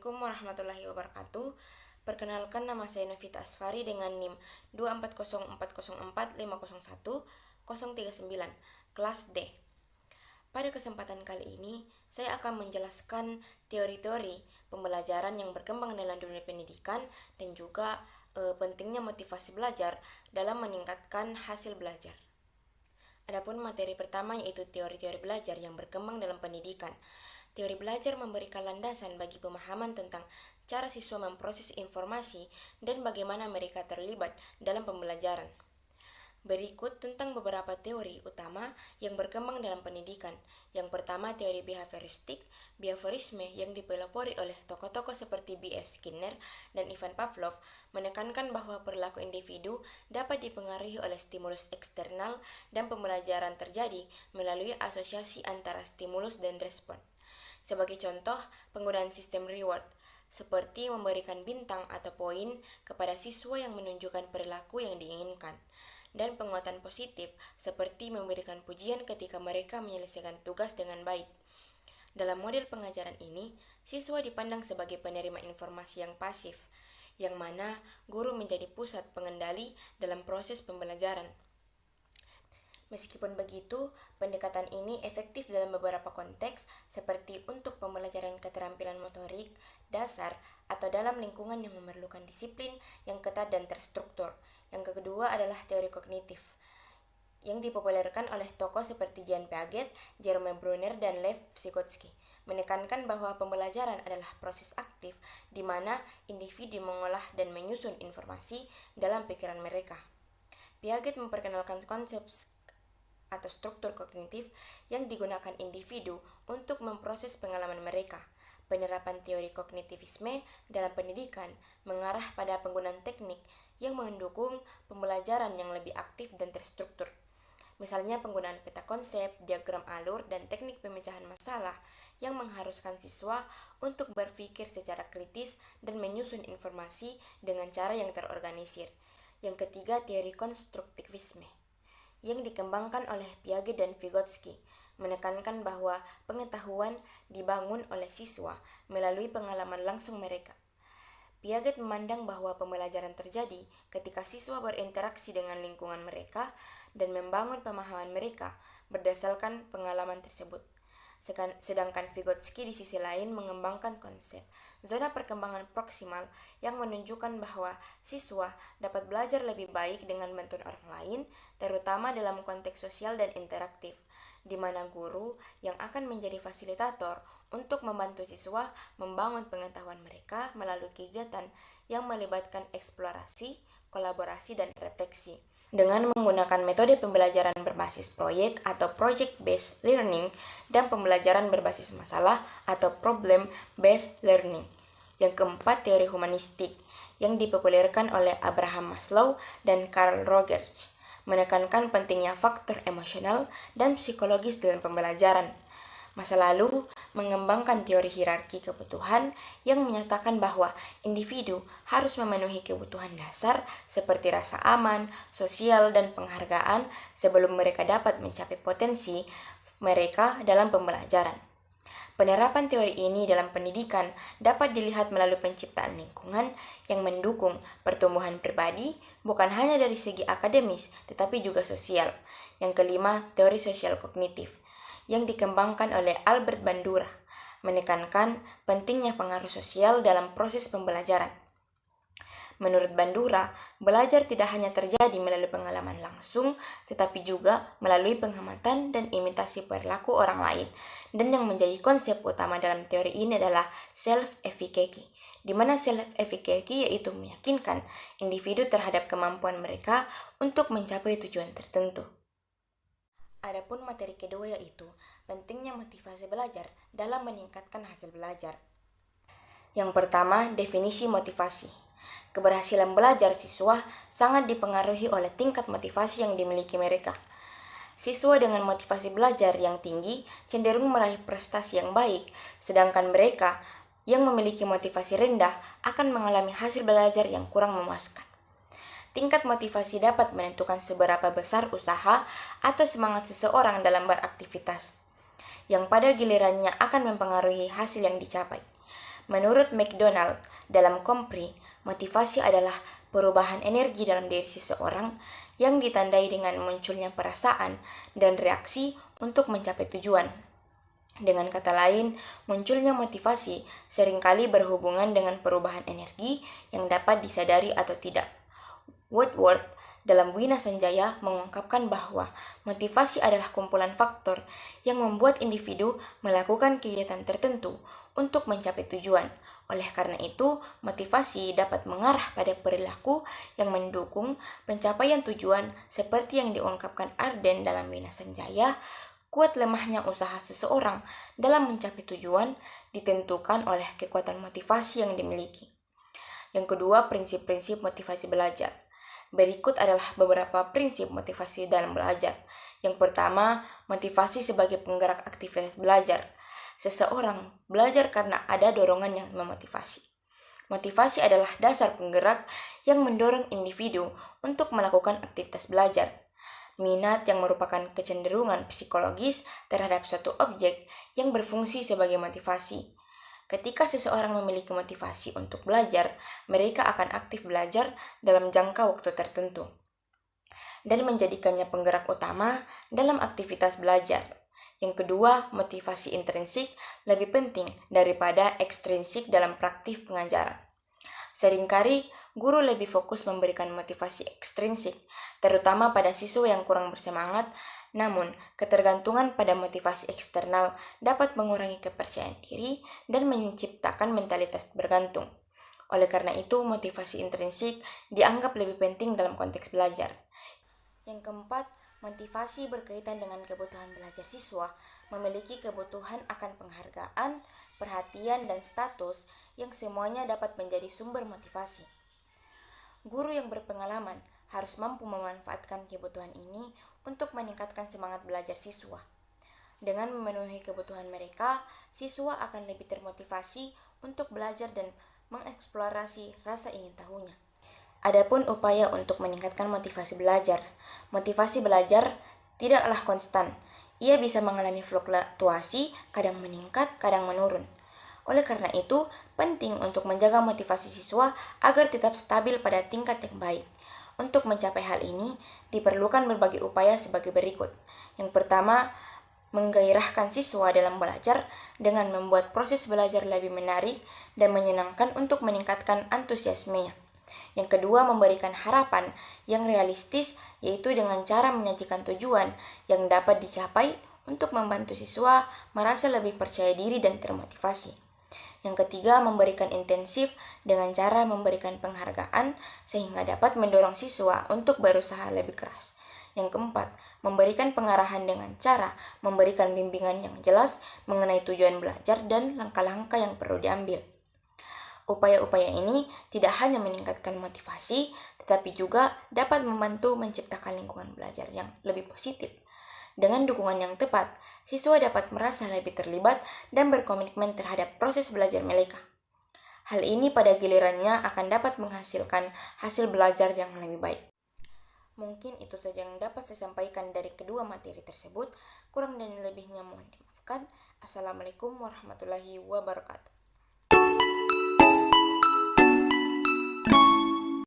Assalamualaikum warahmatullahi wabarakatuh. Perkenalkan, nama saya Novita Asfari dengan NIM 240400501 kelas D. Pada kesempatan kali ini, saya akan menjelaskan teori-teori pembelajaran yang berkembang dalam dunia pendidikan dan juga pentingnya motivasi belajar dalam meningkatkan hasil belajar. Adapun materi pertama yaitu teori-teori belajar yang berkembang dalam pendidikan. Teori belajar memberikan landasan bagi pemahaman tentang cara siswa memproses informasi dan bagaimana mereka terlibat dalam pembelajaran. Berikut tentang beberapa teori utama yang berkembang dalam pendidikan. Yang pertama, teori behaviorisme yang dipelopori oleh tokoh-tokoh seperti B.F. Skinner dan Ivan Pavlov menekankan bahwa perilaku individu dapat dipengaruhi oleh stimulus eksternal dan pembelajaran terjadi melalui asosiasi antara stimulus dan respon. Sebagai contoh, penggunaan sistem reward seperti memberikan bintang atau poin kepada siswa yang menunjukkan perilaku yang diinginkan, dan penguatan positif seperti memberikan pujian ketika mereka menyelesaikan tugas dengan baik. Dalam model pengajaran ini, siswa dipandang sebagai penerima informasi yang pasif, yang mana guru menjadi pusat pengendali dalam proses pembelajaran. Meskipun begitu, pendekatan ini efektif dalam beberapa konteks seperti untuk pembelajaran keterampilan motorik dasar atau dalam lingkungan yang memerlukan disiplin yang ketat dan terstruktur. Yang kedua adalah teori kognitif yang dipopulerkan oleh tokoh seperti Jean Piaget, Jerome Bruner, dan Lev Vygotsky, menekankan bahwa pembelajaran adalah proses aktif di mana individu mengolah dan menyusun informasi dalam pikiran mereka. Piaget memperkenalkan konsep atau struktur kognitif yang digunakan individu untuk memproses pengalaman mereka. Penerapan teori kognitivisme dalam pendidikan mengarah pada penggunaan teknik yang mendukung pembelajaran yang lebih aktif dan terstruktur. Misalnya penggunaan peta konsep, diagram alur, dan teknik pemecahan masalah yang mengharuskan siswa untuk berpikir secara kritis dan menyusun informasi dengan cara yang terorganisir. Yang ketiga, teori konstruktivisme yang dikembangkan oleh Piaget dan Vygotsky, menekankan bahwa pengetahuan dibangun oleh siswa melalui pengalaman langsung mereka. Piaget memandang bahwa pembelajaran terjadi ketika siswa berinteraksi dengan lingkungan mereka dan membangun pemahaman mereka berdasarkan pengalaman tersebut. Sedangkan Vygotsky di sisi lain mengembangkan konsep zona perkembangan proksimal yang menunjukkan bahwa siswa dapat belajar lebih baik dengan bantuan orang lain, terutama dalam konteks sosial dan interaktif, di mana guru yang akan menjadi fasilitator untuk membantu siswa membangun pengetahuan mereka melalui kegiatan yang melibatkan eksplorasi, kolaborasi, dan refleksi. Dengan menggunakan metode pembelajaran berbasis proyek atau project-based learning dan pembelajaran berbasis masalah atau problem-based learning. Yang keempat, teori humanistik yang dipopulerkan oleh Abraham Maslow dan Carl Rogers, menekankan pentingnya faktor emosional dan psikologis dalam pembelajaran. Masa lalu mengembangkan teori hierarki kebutuhan yang menyatakan bahwa individu harus memenuhi kebutuhan dasar seperti rasa aman, sosial, dan penghargaan sebelum mereka dapat mencapai potensi mereka dalam pembelajaran. Penerapan teori ini dalam pendidikan dapat dilihat melalui penciptaan lingkungan yang mendukung pertumbuhan pribadi, bukan hanya dari segi akademis, tetapi juga sosial. Yang kelima, teori sosial kognitif yang dikembangkan oleh Albert Bandura, menekankan pentingnya pengaruh sosial dalam proses pembelajaran. Menurut Bandura, belajar tidak hanya terjadi melalui pengalaman langsung, tetapi juga melalui pengamatan dan imitasi perilaku orang lain. Dan yang menjadi konsep utama dalam teori ini adalah self-efficacy, di mana self-efficacy yaitu meyakinkan individu terhadap kemampuan mereka untuk mencapai tujuan tertentu. Adapun materi kedua yaitu pentingnya motivasi belajar dalam meningkatkan hasil belajar. Yang pertama, definisi motivasi. Keberhasilan belajar siswa sangat dipengaruhi oleh tingkat motivasi yang dimiliki mereka. Siswa dengan motivasi belajar yang tinggi cenderung meraih prestasi yang baik, sedangkan mereka yang memiliki motivasi rendah akan mengalami hasil belajar yang kurang memuaskan. Tingkat motivasi dapat menentukan seberapa besar usaha atau semangat seseorang dalam beraktivitas, yang pada gilirannya akan mempengaruhi hasil yang dicapai. Menurut McDonald, dalam Kompri, motivasi adalah perubahan energi dalam diri seseorang yang ditandai dengan munculnya perasaan dan reaksi untuk mencapai tujuan. Dengan kata lain, munculnya motivasi seringkali berhubungan dengan perubahan energi yang dapat disadari atau tidak. Woodward dalam Wina Sanjaya mengungkapkan bahwa motivasi adalah kumpulan faktor yang membuat individu melakukan kegiatan tertentu untuk mencapai tujuan. Oleh karena itu, motivasi dapat mengarah pada perilaku yang mendukung pencapaian tujuan seperti yang diungkapkan Arden dalam Wina Sanjaya. Kuat lemahnya usaha seseorang dalam mencapai tujuan ditentukan oleh kekuatan motivasi yang dimiliki. Yang kedua, prinsip-prinsip motivasi belajar. Berikut adalah beberapa prinsip motivasi dalam belajar. Yang pertama, motivasi sebagai penggerak aktivitas belajar. Seseorang belajar karena ada dorongan yang memotivasi. Motivasi adalah dasar penggerak yang mendorong individu untuk melakukan aktivitas belajar. Minat yang merupakan kecenderungan psikologis terhadap suatu objek yang berfungsi sebagai motivasi. Ketika seseorang memiliki motivasi untuk belajar, mereka akan aktif belajar dalam jangka waktu tertentu dan menjadikannya penggerak utama dalam aktivitas belajar. Yang kedua, motivasi intrinsik lebih penting daripada ekstrinsik dalam praktik pengajaran. Seringkali guru lebih fokus memberikan motivasi ekstrinsik, terutama pada siswa yang kurang bersemangat. Namun, ketergantungan pada motivasi eksternal dapat mengurangi kepercayaan diri dan menciptakan mentalitas bergantung. Oleh karena itu, motivasi intrinsik dianggap lebih penting dalam konteks belajar. Yang keempat, motivasi berkaitan dengan kebutuhan belajar siswa, memiliki kebutuhan akan penghargaan, perhatian, dan status yang semuanya dapat menjadi sumber motivasi. Guru yang berpengalaman harus mampu memanfaatkan kebutuhan ini untuk meningkatkan semangat belajar siswa. Dengan memenuhi kebutuhan mereka, siswa akan lebih termotivasi untuk belajar dan mengeksplorasi rasa ingin tahunya. Adapun upaya untuk meningkatkan motivasi belajar. Motivasi belajar tidaklah konstan. Ia bisa mengalami fluktuasi, kadang meningkat, kadang menurun. Oleh karena itu, penting untuk menjaga motivasi siswa agar tetap stabil pada tingkat yang baik. Untuk mencapai hal ini, diperlukan berbagai upaya sebagai berikut. Yang pertama, menggairahkan siswa dalam belajar dengan membuat proses belajar lebih menarik dan menyenangkan untuk meningkatkan antusiasmenya. Yang kedua, memberikan harapan yang realistis, yaitu dengan cara menyajikan tujuan yang dapat dicapai untuk membantu siswa merasa lebih percaya diri dan termotivasi. Yang ketiga, memberikan intensif dengan cara memberikan penghargaan sehingga dapat mendorong siswa untuk berusaha lebih keras. Yang keempat, memberikan pengarahan dengan cara memberikan bimbingan yang jelas mengenai tujuan belajar dan langkah-langkah yang perlu diambil. Upaya-upaya ini tidak hanya meningkatkan motivasi, tetapi juga dapat membantu menciptakan lingkungan belajar yang lebih positif. Dengan dukungan yang tepat, siswa dapat merasa lebih terlibat dan berkomitmen terhadap proses belajar mereka. Hal ini pada gilirannya akan dapat menghasilkan hasil belajar yang lebih baik. Mungkin itu saja yang dapat saya sampaikan dari kedua materi tersebut. Kurang dan lebihnya mohon dimaafkan. Assalamualaikum warahmatullahi wabarakatuh.